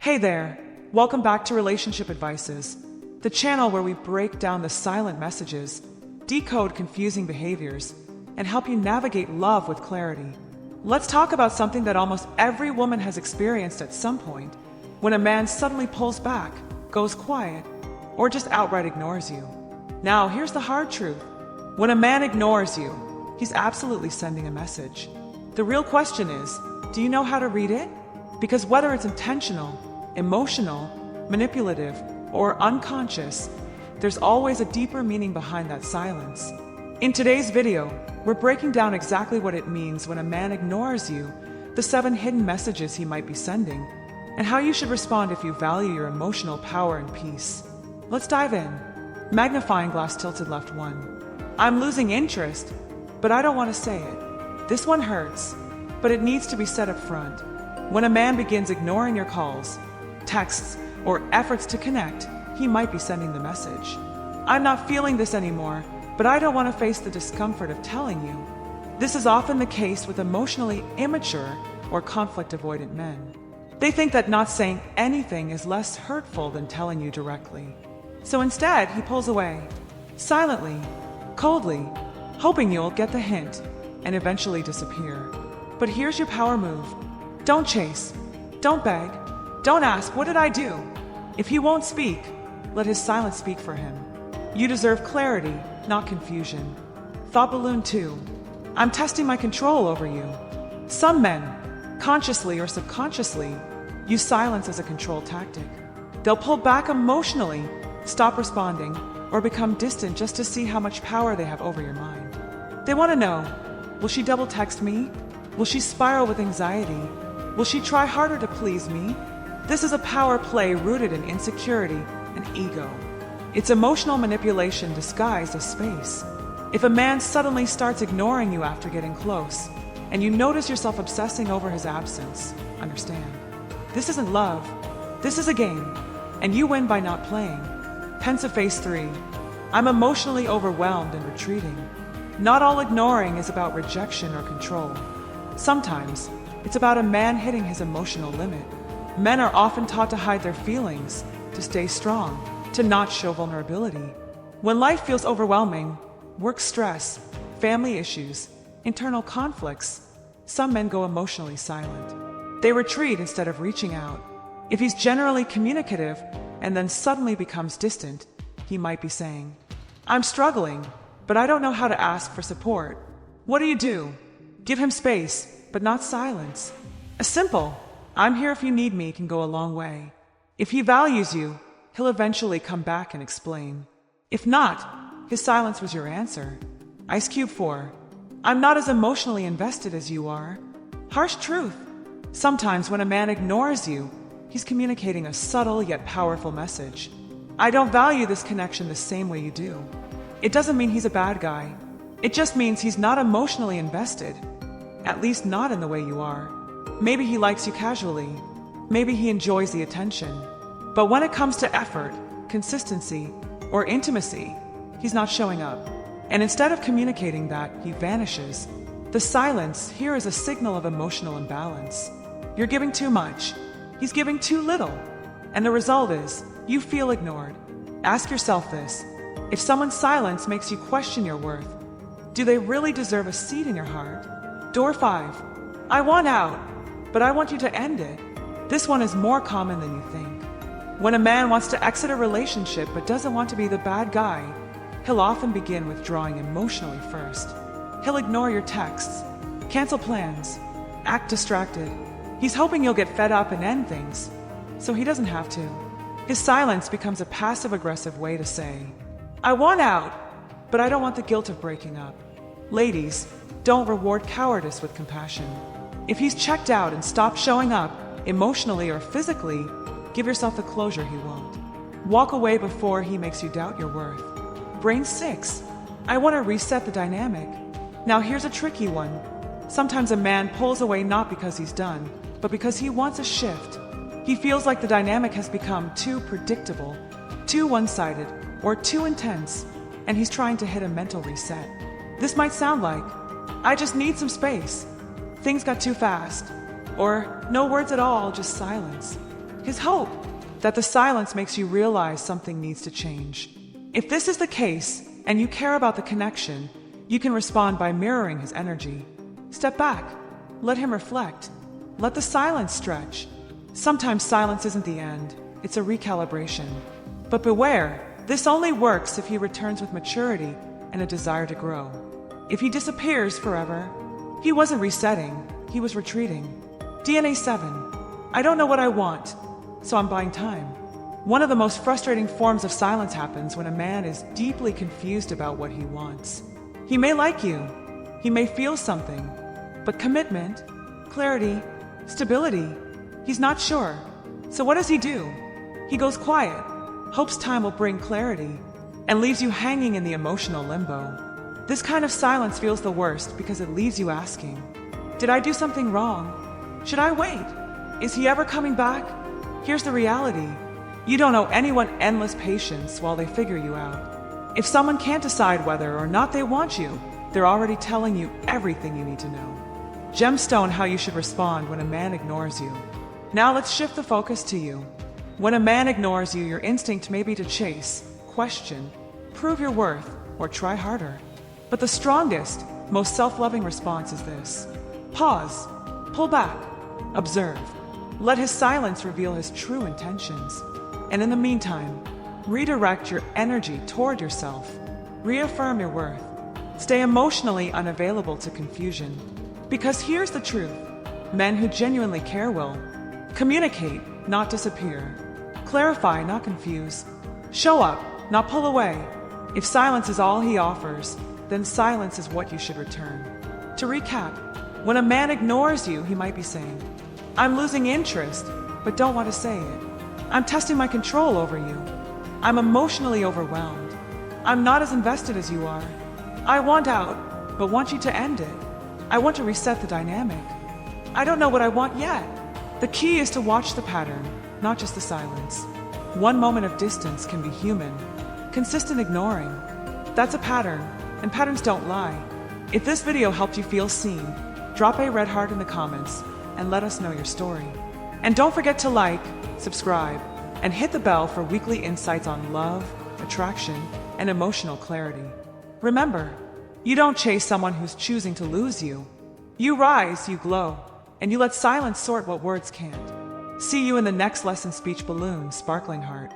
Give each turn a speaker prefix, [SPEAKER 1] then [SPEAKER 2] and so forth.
[SPEAKER 1] Hey there, welcome back to Relationship Advices, the channel where we break down the silent messages, decode confusing behaviors, and help you navigate love with clarity. Let's talk about something that almost every woman has experienced at some point, when a man suddenly pulls back, goes quiet, or just outright ignores you. Now, here's the hard truth. When a man ignores you, he's absolutely sending a message. The real question is, do you know how to read it? Because whether it's intentional, emotional, manipulative, or unconscious, there's always a deeper meaning behind that silence. In today's video, we're breaking down exactly what it means when a man ignores you, the 7 hidden messages he might be sending, and how you should respond if you value your emotional power and peace. Let's dive in. Magnifying glass tilted left 1. I'm losing interest, but I don't want to say it. This one hurts, but it needs to be said up front. When a man begins ignoring your calls, texts, or efforts to connect, he might be sending the message. I'm not feeling this anymore, but I don't want to face the discomfort of telling you. This is often the case with emotionally immature or conflict-avoidant men. They think that not saying anything is less hurtful than telling you directly. So instead, he pulls away, silently, coldly, hoping you'll get the hint and eventually disappear. But here's your power move. Don't chase. Don't beg. Don't ask, what did I do? If he won't speak, let his silence speak for him. You deserve clarity, not confusion. Thought balloon 2. I'm testing my control over you. Some men, consciously or subconsciously, use silence as a control tactic. They'll pull back emotionally, stop responding, or become distant just to see how much power they have over your mind. They want to know, will she double text me? Will she spiral with anxiety? Will she try harder to please me? This is a power play rooted in insecurity and ego. It's emotional manipulation disguised as space. If a man suddenly starts ignoring you after getting close, and you notice yourself obsessing over his absence, understand. This isn't love. This is a game, and you win by not playing. Pensive face 3. I'm emotionally overwhelmed and retreating. Not all ignoring is about rejection or control. Sometimes, it's about a man hitting his emotional limit. Men are often taught to hide their feelings, to stay strong, to not show vulnerability. When life feels overwhelming, work stress, family issues, internal conflicts, some men go emotionally silent. They retreat instead of reaching out. If he's generally communicative and then suddenly becomes distant, he might be saying, I'm struggling, but I don't know how to ask for support. What do? Give him space, but not silence. A simple, I'm here if you need me can go a long way. If he values you, he'll eventually come back and explain. If not, his silence was your answer. Ice Cube 4. I'm not as emotionally invested as you are. Harsh truth. Sometimes when a man ignores you, he's communicating a subtle yet powerful message. I don't value this connection the same way you do. It doesn't mean he's a bad guy. It just means he's not emotionally invested. At least not in the way you are. Maybe he likes you casually. Maybe he enjoys the attention. But when it comes to effort, consistency, or intimacy, he's not showing up. And instead of communicating that, he vanishes. The silence here is a signal of emotional imbalance. You're giving too much. He's giving too little. And the result is, you feel ignored. Ask yourself this. If someone's silence makes you question your worth, do they really deserve a seat in your heart? Door 5. I want out, but I want you to end it. This one is more common than you think. When a man wants to exit a relationship but doesn't want to be the bad guy, he'll often begin withdrawing emotionally first. He'll ignore your texts, cancel plans, act distracted. He's hoping you'll get fed up and end things, so he doesn't have to. His silence becomes a passive-aggressive way to say, I want out, but I don't want the guilt of breaking up. Ladies, don't reward cowardice with compassion. If he's checked out and stopped showing up, emotionally or physically, give yourself the closure he won't. Walk away before he makes you doubt your worth. Brain 6. I want to reset the dynamic. Now here's a tricky one. Sometimes a man pulls away not because he's done, but because he wants a shift. He feels like the dynamic has become too predictable, too one-sided, or too intense, and he's trying to hit a mental reset. This might sound like, I just need some space. Things got too fast. Or no words at all, just silence. his hope that the silence makes you realize something needs to change. If this is the case, and you care about the connection, you can respond by mirroring his energy. Step back. Let him reflect. Let the silence stretch. Sometimes silence isn't the end. It's a recalibration. But beware, this only works if he returns with maturity and a desire to grow. If he disappears forever, he wasn't resetting, he was retreating. DNA 7. I don't know what I want, so I'm buying time. One of the most frustrating forms of silence happens when a man is deeply confused about what he wants. He may like you, he may feel something, but commitment, clarity, stability, he's not sure. So what does he do? He goes quiet, hopes time will bring clarity, and leaves you hanging in the emotional limbo. This kind of silence feels the worst because it leaves you asking, did I do something wrong? Should I wait? Is he ever coming back? Here's the reality. You don't owe anyone endless patience while they figure you out. If someone can't decide whether or not they want you, they're already telling you everything you need to know. Gemstone: how you should respond when a man ignores you. Now let's shift the focus to you. When a man ignores you, your instinct may be to chase, question, prove your worth, or try harder. But the strongest, most self-loving response is this. Pause, pull back, observe. Let his silence reveal his true intentions. And in the meantime, redirect your energy toward yourself. Reaffirm your worth. Stay emotionally unavailable to confusion. Because here's the truth. Men who genuinely care will communicate, not disappear. Clarify, not confuse. Show up, not pull away. If silence is all he offers, then silence is what you should return. To recap, when a man ignores you, he might be saying, I'm losing interest, but don't want to say it. I'm testing my control over you. I'm emotionally overwhelmed. I'm not as invested as you are. I want out, but want you to end it. I want to reset the dynamic. I don't know what I want yet. The key is to watch the pattern, not just the silence. One moment of distance can be human. Consistent ignoring, that's a pattern, and patterns don't lie. If this video helped you feel seen, drop a red heart in the comments and let us know your story. And don't forget to like, subscribe, and hit the bell for weekly insights on love, attraction, and emotional clarity. Remember, you don't chase someone who's choosing to lose you. You rise, you glow, and you let silence sort what words can't. See you in the next lesson, Speech Balloon, Sparkling Heart.